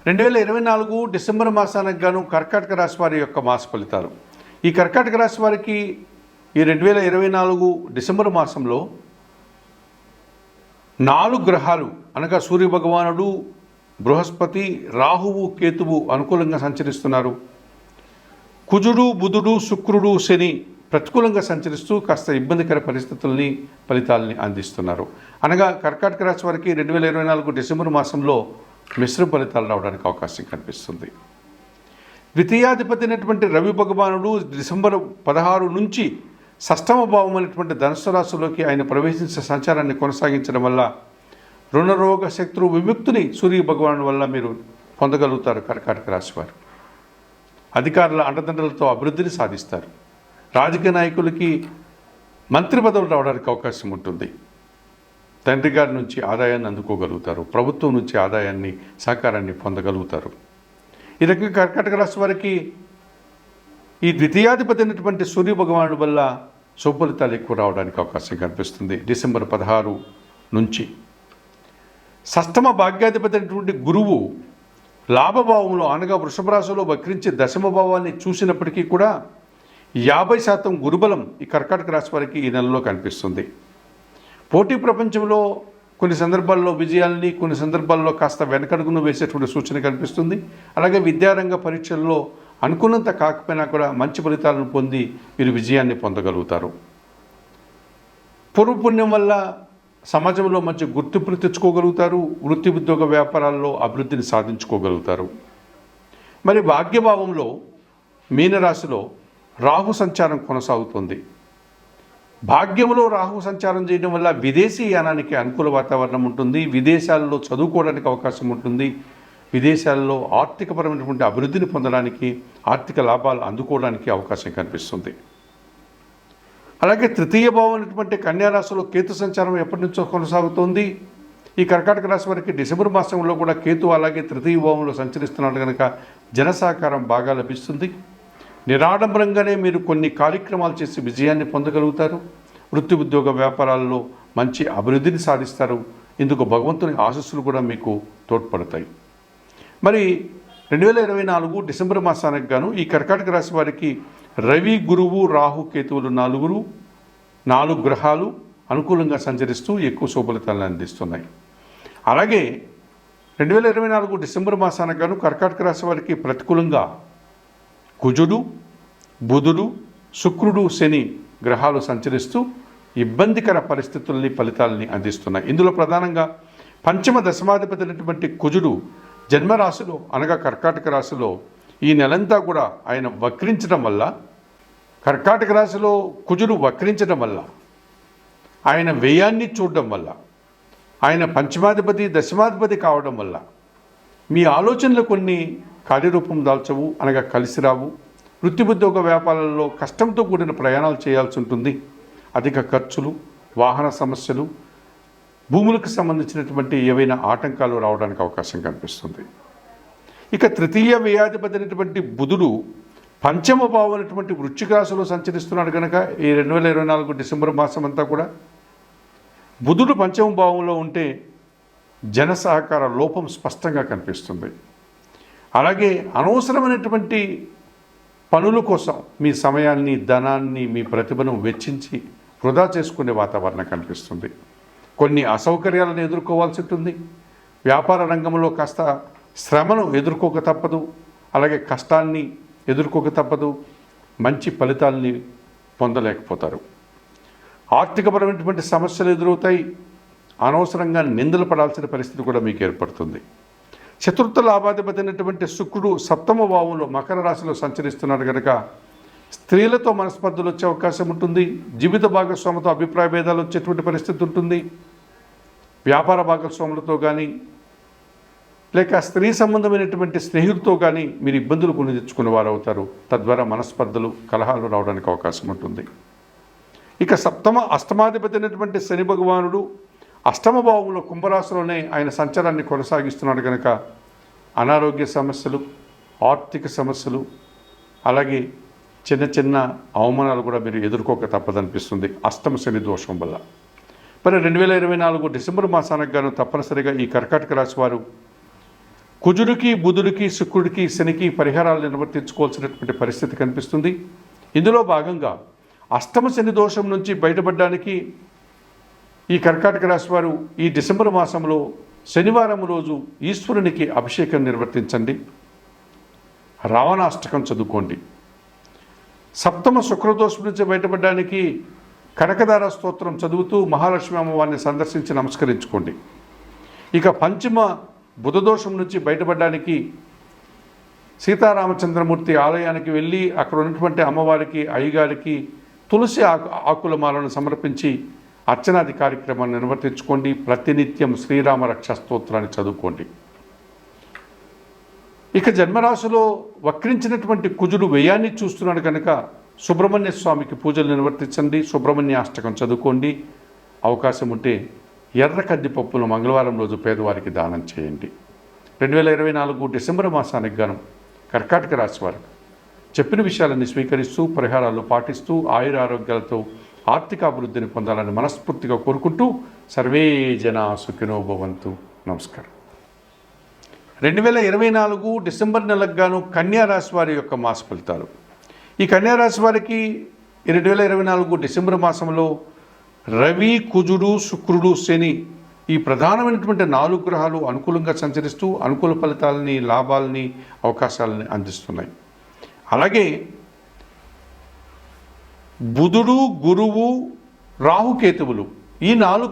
2024 December మాసానికి గాను కర్కాటక రాశి వారి యొక్క మాస ఫలితాలు. ఈ కర్కాటక రాశి వారికి ఈ 2024 డిసెంబర్ మాసంలో 4 గ్రహాలు అనగా సూర్య భగవానుడు, బృహస్పతి, రాహువు, కేతువు అనుకూలంగా సంచరిస్తున్నారు. కుజుడు, బుధుడు, శుక్రుడు, శని ప్రతికూలంగా సంచరిస్తూ కాస్త ఇబ్బందికర పరిస్థితుల్ని, ఫలితాలని అందిస్తున్నారు. అనగా కర్కాటక రాశి వారికి 2024 డిసెంబర్ మాసంలో మిశ్రమ ఫలితాలు రావడానికి అవకాశం కనిపిస్తుంది. ద్వితీయాధిపతి అయినటువంటి రవి భగవానుడు డిసెంబర్ 16 నుంచి షష్టమ భావం అయినటువంటి ధనుస్సు రాశిలోకి ఆయన ప్రవేశించే సంచారాన్ని కొనసాగించడం వల్ల రుణరోగ శత్రు విముక్తిని సూర్య భగవాను వల్ల మీరు పొందగలుగుతారు. కర్కాటక రాశి వారు అధికారుల అండదండలతో అభివృద్ధిని సాధిస్తారు. రాజకీయ నాయకులకి మంత్రి పదవులు రావడానికి అవకాశం ఉంటుంది. తండ్రి గారి నుంచి ఆదాయాన్ని అందుకోగలుగుతారు. ప్రభుత్వం నుంచి ఆదాయాన్ని, సహకారాన్ని పొందగలుగుతారు. ఈ రకంగా కర్కాటక రాశి వారికి ఈ ద్వితీయాధిపతి అయినటువంటి సూర్య భగవానుడి వల్ల శుభఫలితాలు ఎక్కువ రావడానికి అవకాశం కనిపిస్తుంది. డిసెంబర్ 16 నుంచి షష్టమ భాగ్యాధిపతి అయినటువంటి గురువు లాభభావంలో అనగా వృషభ రాశిలో వక్రించి దశమ భావాన్ని చూసినప్పటికీ కూడా 50% గురుబలం ఈ కర్కాటక రాశి వారికి ఈ నెలలో కనిపిస్తుంది. పోటీ ప్రపంచంలో కొన్ని సందర్భాల్లో విజయాల్ని, కొన్ని సందర్భాల్లో కాస్త వెనకడుగును వేసేటువంటి సూచన కనిపిస్తుంది. అలాగే విద్యారంగ పరీక్షల్లో అనుకున్నంత కాకపోయినా కూడా మంచి ఫలితాలను పొంది మీరు విజయాన్ని పొందగలుగుతారు. పూర్వపుణ్యం వల్ల సమాజంలో మంచి గుర్తింపును తెచ్చుకోగలుగుతారు. వృత్తి, ఉద్యోగ, వ్యాపారాల్లో అభివృద్ధిని సాధించుకోగలుగుతారు. మరి భాగ్యభావంలో మీనరాశిలో రాహు సంచారం కొనసాగుతుంది. భాగ్యంలో రాహు సంచారం చేయడం వల్ల విదేశీ యానానికి అనుకూల వాతావరణం ఉంటుంది. విదేశాల్లో చదువుకోవడానికి అవకాశం ఉంటుంది. విదేశాల్లో ఆర్థికపరమైనటువంటి అభివృద్ధిని పొందడానికి, ఆర్థిక లాభాలు అందుకోవడానికి అవకాశం కనిపిస్తుంది. అలాగే తృతీయ భావం అనేటువంటి కన్యారాశిలో కేతు సంచారం ఎప్పటి నుంచో కొనసాగుతోంది. ఈ కర్కాటక రాశి వారికి డిసెంబర్ మాసంలో కూడా కేతు అలాగే తృతీయ భావంలో సంచరిస్తున్నాడు కనుక జన సహకారం బాగా లభిస్తుంది. నిరాడంబరంగానే మీరు కొన్ని కార్యక్రమాలు చేసి విజయాన్ని పొందగలుగుతారు. వృత్తి, ఉద్యోగ, వ్యాపారాల్లో మంచి అభివృద్ధిని సాధిస్తారు. ఇందుకు భగవంతుని ఆశస్సులు కూడా మీకు తోడ్పడతాయి. మరి 2024 డిసెంబర్ మాసానికి గాను ఈ కర్కాటక రాశి వారికి రవి, గురువు, రాహు, కేతువులు 4 గ్రహాలు అనుకూలంగా సంచరిస్తూ ఎక్కువ శుభఫలితాలను అందిస్తున్నాయి. అలాగే 2024 డిసెంబర్ మాసానికి గాను కర్కాటక రాశి వారికి ప్రతికూలంగా కుజుడు, బుధుడు, శుక్రుడు, శని గ్రహాలు సంచరిస్తూ ఇబ్బందికర పరిస్థితుల్ని, ఫలితాలని అందిస్తున్నాయి. ఇందులో ప్రధానంగా పంచమ దశమాధిపతి అయినటువంటి కుజుడు జన్మరాశిలో అనగా కర్కాటక రాశిలో ఈ నెలంతా కూడా ఆయన వక్రించడం వల్ల, కర్కాటక రాశిలో కుజుడు వక్రించడం వల్ల, ఆయన వ్యయాన్ని చూడడం వల్ల, ఆయన పంచమాధిపతి దశమాధిపతి కావడం వల్ల మీ ఆలోచనలు కొన్ని కార్యరూపం దాల్చవు అనగా కలిసి రావు. వృత్తి, ఉద్యోగ, వ్యాపారాల్లో కష్టంతో కూడిన ప్రయాణాలు చేయాల్సి ఉంటుంది. అధిక ఖర్చులు, వాహన సమస్యలు, భూములకు సంబంధించినటువంటి ఏవైనా ఆటంకాలు రావడానికి అవకాశం కనిపిస్తుంది. ఇక తృతీయ వ్యయాధిపతి అయినటువంటి బుధుడు పంచమ భావం అయినటువంటి వృశ్చిక రాశిలో సంచరిస్తున్నాడు కనుక ఈ 2024 డిసెంబర్ మాసం అంతా కూడా బుధుడు పంచమ భావంలో ఉంటే జన సహకార లోపం స్పష్టంగా కనిపిస్తుంది. అలాగే అనవసరమైనటువంటి పనుల కోసం మీ సమయాన్ని, ధనాన్ని, మీ ప్రతిభను వెచ్చించి వృధా చేసుకునే వాతావరణం కనిపిస్తుంది. కొన్ని అసౌకర్యాలను ఎదుర్కోవాల్సి ఉంటుంది. వ్యాపార రంగంలో కాస్త శ్రమను ఎదుర్కోక తప్పదు. అలాగే కష్టాన్ని ఎదుర్కోక తప్పదు. మంచి ఫలితాలని పొందలేకపోతారు. ఆర్థికపరమైనటువంటి సమస్యలు ఎదురవుతాయి. అనవసరంగా నిందలు పడాల్సిన పరిస్థితి కూడా మీకు ఏర్పడుతుంది. చతుర్థ లాభాధిపతి అయినటువంటి శుక్రుడు సప్తమ భావంలో మకర రాశిలో సంచరిస్తున్నాడు కనుక స్త్రీలతో మనస్పర్ధలు వచ్చే అవకాశం ఉంటుంది. జీవిత భాగస్వామితో అభిప్రాయ భేదాలు వచ్చేటువంటి పరిస్థితి ఉంటుంది. వ్యాపార భాగస్వాములతో కానీ లేక స్త్రీ సంబంధమైనటువంటి స్నేహితులతో కానీ మీరు ఇబ్బందులు కొని తెచ్చుకునే వారు అవుతారు. తద్వారా మనస్పర్ధలు, కలహాలు రావడానికి అవకాశం ఉంటుంది. ఇక అష్టమాధిపతి అయినటువంటి శని భగవానుడు అష్టమ భావంలో కుంభరాశిలోనే ఆయన సంచారాన్ని కొనసాగిస్తున్నాడు కనుక అనారోగ్య సమస్యలు, ఆర్థిక సమస్యలు, అలాగే చిన్న చిన్న అవమానాలు కూడా మీరు ఎదుర్కోక తప్పదనిపిస్తుంది అష్టమ శని దోషం వల్ల. మరి 2024 డిసెంబర్ మాసానికి గాను తప్పనిసరిగా ఈ కర్కాటక రాశి వారు కుజుడికి బుధుడికి శుక్రుడికి శనికి పరిహారాలు నిర్వర్తించుకోవాల్సినటువంటి పరిస్థితి కనిపిస్తుంది. ఇందులో భాగంగా అష్టమ శని దోషం నుంచి బయటపడడానికి ఈ కర్కాటక రాశి వారు ఈ డిసెంబర్ మాసంలో శనివారం రోజు ఈశ్వరునికి అభిషేకం నిర్వర్తించండి. రావణాష్టకం చదువుకోండి. సప్తమ శుక్రదోషం నుంచి బయటపడడానికి కనకదార స్తోత్రం చదువుతూ మహాలక్ష్మి అమ్మవారిని సందర్శించి నమస్కరించుకోండి. ఇక పంచమ బుధదోషం నుంచి బయటపడడానికి సీతారామచంద్రమూర్తి ఆలయానికి వెళ్ళి అక్కడ ఉన్నటువంటి అమ్మవారికి అయ్యగారికి తులసి ఆకుల మాలను సమర్పించి అర్చనాది కార్యక్రమాన్ని నిర్వర్తించుకోండి. ప్రతినిత్యం శ్రీరామ రక్ష స్తోత్రాన్ని చదువుకోండి. ఇక జన్మరాశిలో వక్రించినటువంటి కుజుడు వ్యయాన్ని చూస్తున్నాడు కనుక సుబ్రహ్మణ్య స్వామికి పూజలు నిర్వర్తించండి. సుబ్రహ్మణ్య అష్టకం చదువుకోండి. అవకాశం ఉంటే ఎర్ర కందిపప్పును మంగళవారం రోజు పేదవారికి దానం చేయండి. 2024 డిసెంబర్ మాసానికి గాను కర్కాటక రాశి వారు చెప్పిన విషయాలన్నీ స్వీకరిస్తూ పరిహారాలు పాటిస్తూ ఆయురారోగ్యాలతో ఆర్థికాభివృద్ధిని పొందాలని మనస్ఫూర్తిగా కోరుకుంటూ సర్వే జనా సుఖినో భవంతు. నమస్కారం. 2024 డిసెంబర్ నెలకు గాను కన్యా రాశి వారి యొక్క మాస ఫలితాలు. ఈ కన్యా రాశి వారికి 2024 డిసెంబర్ మాసంలో రవి, కుజుడు, శుక్రుడు, శని ఈ ప్రధానమైనటువంటి 4 గ్రహాలు అనుకూలంగా సంచరిస్తూ అనుకూల ఫలితాలని, లాభాలని, అవకాశాలని అందిస్తున్నాయి. అలాగే బుధుడు, గురువు, రాహుకేతువులు ఈ 4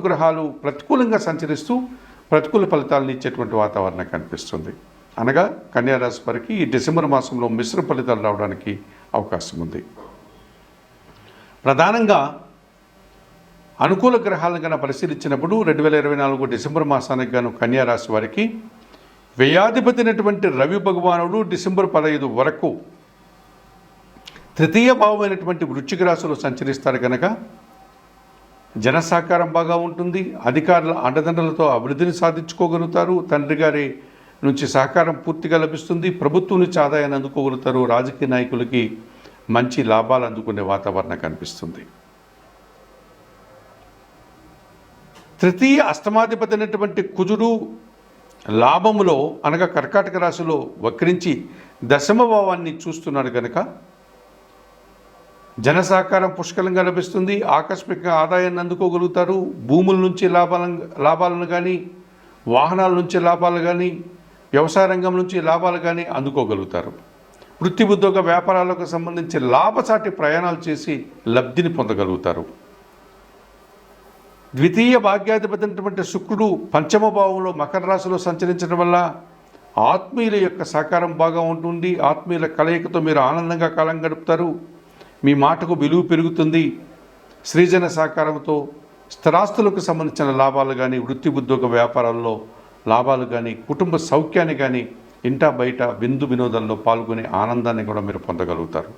గ్రహాలు ప్రతికూలంగా సంచరిస్తూ ప్రతికూల ఫలితాలను ఇచ్చేటువంటి వాతావరణం కనిపిస్తుంది. అనగా కన్యా రాశి వారికి ఈ డిసెంబర్ మాసంలో మిశ్రమ ఫలితాలు రావడానికి అవకాశం ఉంది. ప్రధానంగా అనుకూల గ్రహాలను కనుక పరిశీలించినప్పుడు 2024 డిసెంబర్ మాసానికి గాను కన్యా రాశి వారికి వ్యయాధిపతి అయినటువంటి రవి భగవానుడు డిసెంబర్ 15 వరకు తృతీయ భావమైనటువంటి వృశ్చిక రాశిలో సంచరిస్తారు కనుక జన సహకారం బాగా ఉంటుంది. అధికారుల అండదండలతో అభివృద్ధిని సాధించుకోగలుగుతారు. తండ్రి గారి నుంచి సహకారం పూర్తిగా లభిస్తుంది. ప్రభుత్వం నుంచి ఆదాయాన్ని అందుకోగలుగుతారు. రాజకీయ నాయకులకి మంచి లాభాలు అందుకునే వాతావరణం కనిపిస్తుంది. తృతీయ అష్టమాధిపతి అయినటువంటి కుజుడు లాభములో అనగా కర్కాటక రాశిలో వక్రించి దశమ భావాన్ని చూస్తున్నాడు కనుక జన సహకారం పుష్కలంగా లభిస్తుంది. ఆకస్మిక ఆదాయాన్ని అందుకోగలుగుతారు. భూముల నుంచి లాభాలను కానీ, వాహనాల నుంచి లాభాలు కానీ, వ్యవసాయ రంగం నుంచి లాభాలు కానీ అందుకోగలుగుతారు. వృత్తి ఉద్యోగ వ్యాపారాలకు సంబంధించి లాభసాటి ప్రయాణాలు చేసి లబ్ధిని పొందగలుగుతారు. ద్వితీయ భాగ్యాధిపతి అయినటువంటి శుక్రుడు పంచమ భావంలో మకర రాశిలో సంచరించడం వల్ల ఆత్మీయుల యొక్క సహకారం బాగా ఉంటుంది. ఆత్మీయుల కలయికతో మీరు ఆనందంగా కాలం గడుపుతారు. మీ మాటకు విలువ పెరుగుతుంది. సృజన సహకారంతో స్థిరాస్తులకు సంబంధించిన లాభాలు కానీ, వృత్తి ఉద్యోగ వ్యాపారాల్లో లాభాలు కానీ, కుటుంబ సౌఖ్యాన్ని కానీ, ఇంటా బయట విందు వినోదాల్లో పాల్గొనే ఆనందాన్ని కూడా మీరు పొందగలుగుతారు.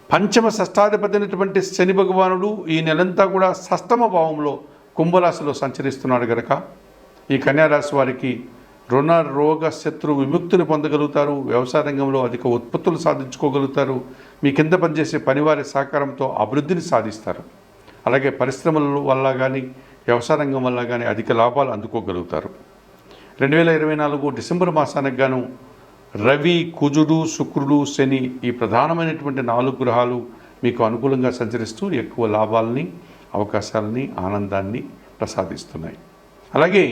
పంచమ షష్టాధిపతి అయినటువంటి శని భగవానుడు ఈ నెలంతా కూడా షష్టమ భావంలో కుంభరాశిలో సంచరిస్తున్నాడు కనుక ఈ కన్యారాశి వారికి రుణ, రోగ, శత్రు విముక్తిని పొందగలుగుతారు. వ్యవసాయ రంగంలో అధిక ఉత్పత్తులు సాధించుకోగలుగుతారు. మీ కింద పనిచేసే పనివారి సహకారంతో అభివృద్ధిని సాధిస్తారు. అలాగే పరిశ్రమల వల్ల కానీ, వ్యవసాయ రంగం వల్ల కానీ అధిక లాభాలు అందుకోగలుగుతారు. 2024 డిసెంబర్ మాసానికి గాను రవి, కుజుడు, శుక్రుడు, శని ఈ ప్రధానమైనటువంటి 4 గ్రహాలు మీకు అనుకూలంగా సంచరిస్తూ ఎక్కువ లాభాలని, అవకాశాలని, ఆనందాన్ని ప్రసాదిస్తున్నాయి. అలాగే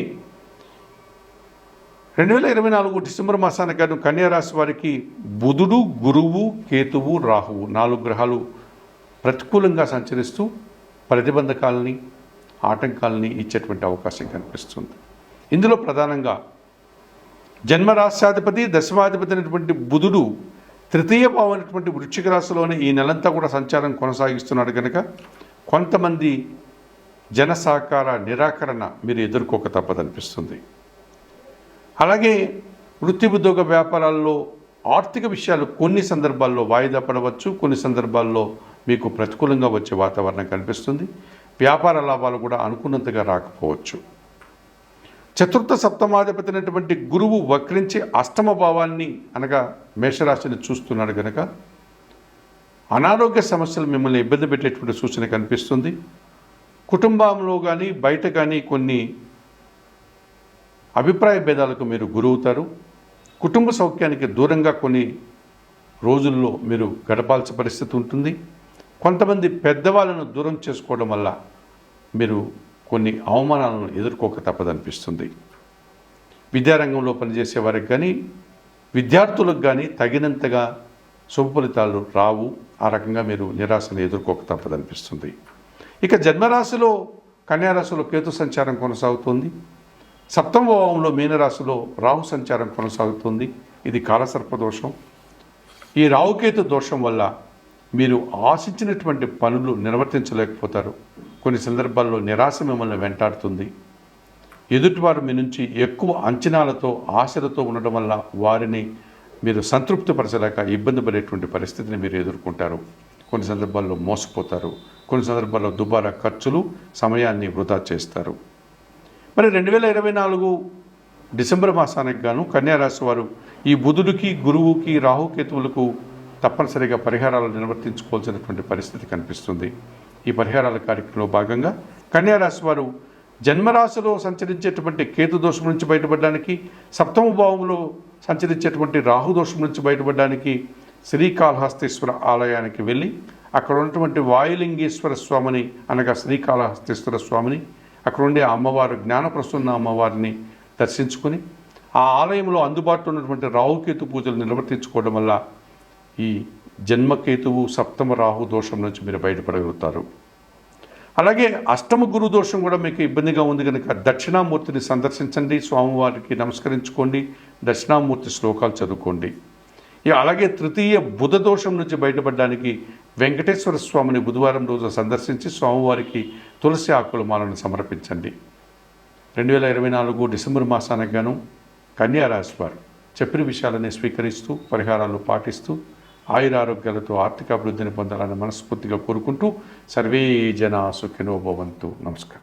2024 డిసెంబర్ మాసానికి గాను కన్యా రాశి వారికి బుధుడు, గురువు, కేతువు, రాహువు 4 గ్రహాలు ప్రతికూలంగా సంచరిస్తూ ప్రతిబంధకాలని, ఆటంకాలని ఇచ్చేటువంటి అవకాశం కనిపిస్తుంది. ఇందులో ప్రధానంగా జన్మరాశ్యాధిపతి, దశమాధిపతి అయినటువంటి బుధుడు తృతీయ భావమైనటువంటి వృశ్చిక రాశిలోనే ఈ నెలంతా కూడా సంచారం కొనసాగిస్తున్నాడు కనుక కొంతమంది జన సహకార నిరాకరణ మీరు ఎదుర్కోక తప్పదనిపిస్తుంది. అలాగే వృత్తి ఉద్యోగ వ్యాపారాల్లో ఆర్థిక విషయాలు కొన్ని సందర్భాల్లో వాయిదా పడవచ్చు, కొన్ని సందర్భాల్లో మీకు ప్రతికూలంగా వచ్చే వాతావరణం కనిపిస్తుంది. వ్యాపార లాభాలు కూడా అనుకున్నంతగా రాకపోవచ్చు. చతుర్థ సప్తమాధిపతి అయినటువంటి గురువు వక్రించి అష్టమ భావాన్ని అనగా మేషరాశిని చూస్తున్నాడు కనుక అనారోగ్య సమస్యలు మిమ్మల్ని ఇబ్బంది పెట్టేటువంటి సూచన కనిపిస్తుంది. కుటుంబంలో కానీ బయట కానీ కొన్ని అభిప్రాయ భేదాలకు మీరు గురవుతారు. కుటుంబ సౌఖ్యానికి దూరంగా కొన్ని రోజుల్లో మీరు గడపాల్సిన పరిస్థితి ఉంటుంది. కొంతమంది పెద్దవాళ్ళను దూరం చేసుకోవడం వల్ల మీరు కొన్ని అవమానాలను ఎదుర్కోక తప్పదనిపిస్తుంది. విద్యారంగంలో పనిచేసే వారికి కానీ విద్యార్థులకు కానీ తగినంతగా శుభ ఫలితాలు రావు. ఆ రకంగా మీరు నిరాశను ఎదుర్కోక తప్పదనిపిస్తుంది. ఇక జన్మరాశిలో కన్యారాశిలో కేతు సంచారం కొనసాగుతుంది. సప్తమ భావంలో మీనరాశిలో రాహు సంచారం కొనసాగుతుంది. ఇది కాలసర్ప దోషం. ఈ రాహుకేతు దోషం వల్ల మీరు ఆశించినటువంటి పనులు నిర్వర్తించలేకపోతారు. కొన్ని సందర్భాల్లో నిరాశ మిమ్మల్ని వెంటాడుతుంది. ఎదుటివారు మీ నుంచి ఎక్కువ అంచనాలతో ఆశలతో ఉండడం వల్ల వారిని మీరు సంతృప్తిపరచలేక ఇబ్బంది పడేటువంటి పరిస్థితిని మీరు ఎదుర్కొంటారు. కొన్ని సందర్భాల్లో మోసపోతారు. కొన్ని సందర్భాల్లో దుబారా ఖర్చులు, సమయాన్ని వృధా చేస్తారు. మరి 2024 డిసెంబర్ మాసానికి గాను కన్యారాశి వారు ఈ బుధుడికి, గురువుకి, రాహుకేతువులకు తప్పనిసరిగా పరిహారాలు నిర్వర్తించుకోవాల్సినటువంటి పరిస్థితి కనిపిస్తుంది. ఈ పరిహారాల కార్యక్రమంలో భాగంగా కన్యారాశి వారు జన్మరాశిలో సంచరించేటువంటి కేతు దోషం నుంచి బయటపడడానికి, సప్తమ భావంలో సంచరించేటువంటి రాహుదోషం నుంచి బయటపడడానికి శ్రీకాళహస్తీశ్వర ఆలయానికి వెళ్ళి అక్కడ ఉన్నటువంటి వాయులింగేశ్వర స్వామిని అనగా శ్రీకాళహస్తీశ్వర స్వామిని, అక్కడ ఉండే అమ్మవారు జ్ఞానప్రసన్న అమ్మవారిని దర్శించుకొని ఆ ఆలయంలో అందుబాటులో ఉన్నటువంటి రాహుకేతు పూజలు నిర్వర్తించుకోవడం వల్ల ఈ జన్మకేతువు సప్తమ రాహు దోషం నుంచి మీరు బయటపడగలుగుతారు. అలాగే అష్టమ గురు దోషం కూడా మీకు ఇబ్బందిగా ఉంది కనుక దక్షిణామూర్తిని సందర్శించండి, స్వామివారికి నమస్కరించుకోండి, దక్షిణామూర్తి శ్లోకాలు చదువుకోండి. అలాగే తృతీయ బుధ దోషం నుంచి బయటపడడానికి వెంకటేశ్వర స్వామిని బుధవారం రోజు సందర్శించి స్వామివారికి తులసి ఆకుల మాలను సమర్పించండి. 2024 డిసెంబర్ మాసానికి గాను కన్యారాశి వారు చెప్పిన విషయాలని స్వీకరిస్తూ పరిహారాలు పాటిస్తూ ఆయురారోగ్యాలతో ఆర్థిక అభివృద్ధిని పొందాలని మనస్ఫూర్తిగా కోరుకుంటూ సర్వే జనా సుఖినో భవంతు. నమస్కారం.